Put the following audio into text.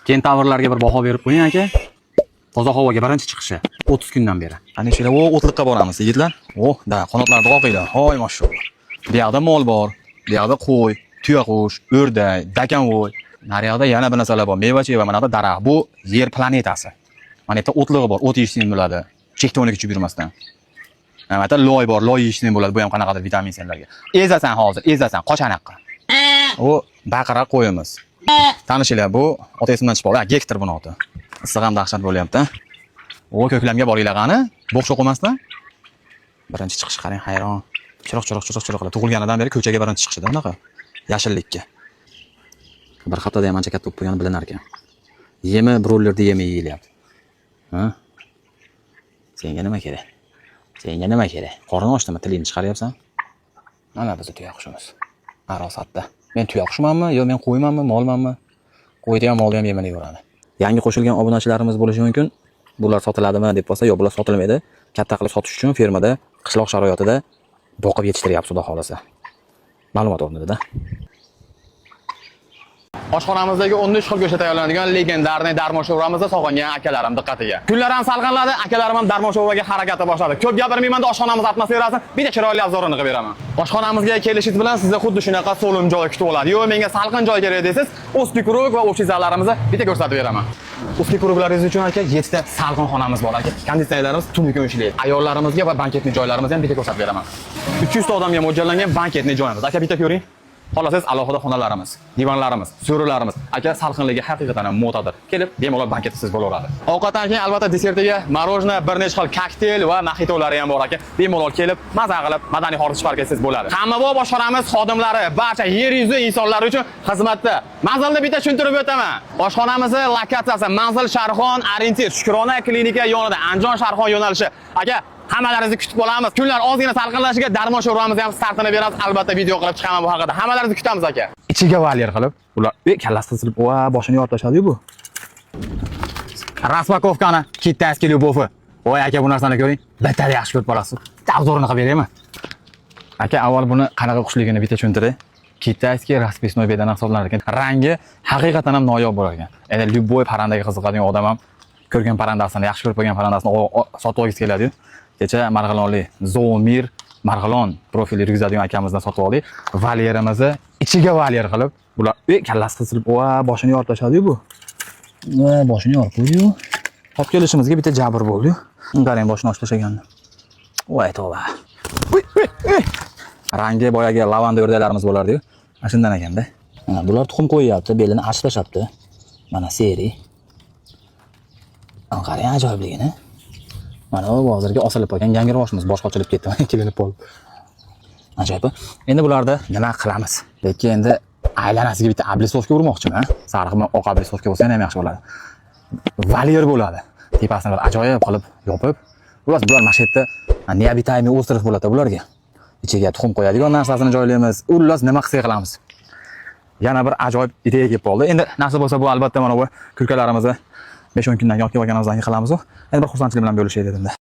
Kentavrlarga bir baho berib qo'ying aka. Toza havoga birinchi chiqishi 30 kundan beri. Ana shular o'tliqqa boramiz, yigitlar. Da, qanotlarni qoqinglar. Hoy, mashallah. Bu yoqda mol bor, bu yoqda qo'y, tuyaqush, o'rdak, dakanvoy. Naryoqda yana bir narsalar bor. Meva-cheva, mana bu daraxt. Bu yer planetasi. Mana yerda o'tlig'i bor, o't yeyishni bo'ladi. Chektonik uchib yurmasdan. Mana yerda loy bor, loy yeyishni bo'ladi. Bu ham qanaqadir vitamin senlarga. Ezasan hozir, ezasan, qoch anaqa. U baqara qo'yimiz. Tanishinglar, bu ota esimdan chiqib qoldi. Gektor buni oti. Issiq ham dahshat bo'lyapti. O ko'klamga boringlar qani? Bo'xsha qo'ymasdan. Birinchi chiqish qarang, hayron. Chiroq. Tug'ilganidan beri ko'chaga birinchi chiqishida unaqa. Yashillikka. Bir haftada ham ancha katta bo'lib qo'ygani bilinar ekan. Yemi brollerda yemi yeyilyapti. Ha? Senga nima kerak? Qorin ochdimi? Tilingni chiqaryapsan? Mana biz tuyaqushimiz. Arosatda. Men tuyaqushmanmi yo men qo'ymanmi, molmanmi? Qo'yda ham molda ham yemalayveradi. Yangi qo'shilgan obunachilarimiz bo'lishi mumkin. Bular sotiladimi deb bo'lsa, yo bular sotilmaydi. Katta qilib sotish uchun fermada, qishloq sharoitida boqib yetishtiryapti, xudo xolasa. Ma'lumot o'rnida. Oshxonamizdagi 13 xil go'sht tayyorlanadigan legendarniy darmon sho'ramizda sog'ingan akalarim diqqatiga. Kunlar ham salqinladi, akalarim ham darmon sho'raga harakati boshladi. Ko'p gapirmayman-da, oshxonamiz atmosferasini bitta chiroyli obzorini qilib beraman. Oshxonamizga kelishingiz bilan sizga xuddi shunaqa so'lim joy kutib oladi. Yo, menga salqin joy kerak desiz, ustki kuruk va o'sha zallarimizni bitta ko'rsatib beraman. Ustki kuruklaringiz uchun aka 7 ta salqin xonamiz bor aka. Konditsionerlarimiz tun kun ishlaydi. Ayollarimizga va banketli joylarimizni ham bitta ko'rsatib beraman. 300 ta odamga mo'ljallangan banketli joyimiz. Aka bitta ko'ring. Xolasiz alohida xonalarimiz, divanlarimiz, so'rilarimiz. Aka salqinligi haqiqatan ham mo'tadir. Kelib, bemalol banketsiz bo'laveradi. Ovqatdan keyin albatta desertiga marojna, bir necha xil kokteyl va moxitolari ham bor aka. Bemalol kelib, maza qilib, madaniy hordiq farqsiz bo'ladi. Hammabop oshxonamiz xodimlari, barcha yer yuzi insonlari uchun xizmatda. Manzilni bitta tushuntirib o'taman. Oshxonamizning lokatsiyasi Manzil Sharxon Orientir Shukrona klinika yonida, Andijon Sharxon yo'nalishi. Aka hammalaringizni kutib qolamiz. Kunlar ozgina salqinlashiga darmon sho'ramizni ham startini beramiz. Albatta video qilib chiqaman bu haqida. Hammalaringizni kutamiz aka. Ichiga valyer qilib, ular kallasi qisilib, va boshini yorib tashladi bu. Raspakovkani kitayskiy lyubofi. Voy aka, bu narsani ko'ring. Battar yaxshi ko'rib borasiz. Tavzorini qilib beraymi? Aka, avval buni qanaqa qushligini bitta tushuntiray. Kitayskiy расписной bedan hisoblanar ekan. Rangi haqiqatan ham noyob bo'lar ekan. Endi lyuboy parandaga qiziqadigan odam ham ko'rgan parandasini, yaxshi ko'rib qo'ygan parandasini sotib olgisi keladi. Kecha Marg'ilonlik Zoomir Marg'ilon profili ryukzadigan akamizdan sotib oldik. Valyerimizni ichiga valyer qilib, bular kallasi qisilib, va boshini yorib tashladi bu. Va boshini yorib qo'ydi-yu. Olib kelishimizga bitta jabr bo'ldi-yu. Qarang, boshini ochib tashlaganini. Voy tova. Rangi boyagi lavanda o'rdaklarimiz bo'lardi-yu. Mana shundan ekanda. Mana bular tuxum qo'yyapti, belini achlashyapti. Mana seri. Qarang, ajoyibligini. Mana bu hozirgi osilib qolgan yangi rivojimiz boshqa ochilib ketdi. Kelinib qoldi. Ajoyib. Endi bularda nima qilamiz? Lekin endi aylanasiga bitta ablisovka urmoqchiman. Sariq bilan oq ablisovka bo'lsa ham yaxshi bo'ladi. Valyer bo'ladi. Tepasini ajoyib qilib yopib, bular mana shu yerda neobitaymi o'stirib bo'ladi bularga. Ichiga tuxum qo'yadigan narsasini joylaymiz. Ullas nima qilsak qilamiz. Yana bir ajoyib ideya kelib qoldi. Endi nasib bo'lsa bu albatta mana bu kulkalarimizni 5-10 kundan yoki olganimizdan qilamiz. Endi bir xursandchilik bilan bo'lishaylik dedim.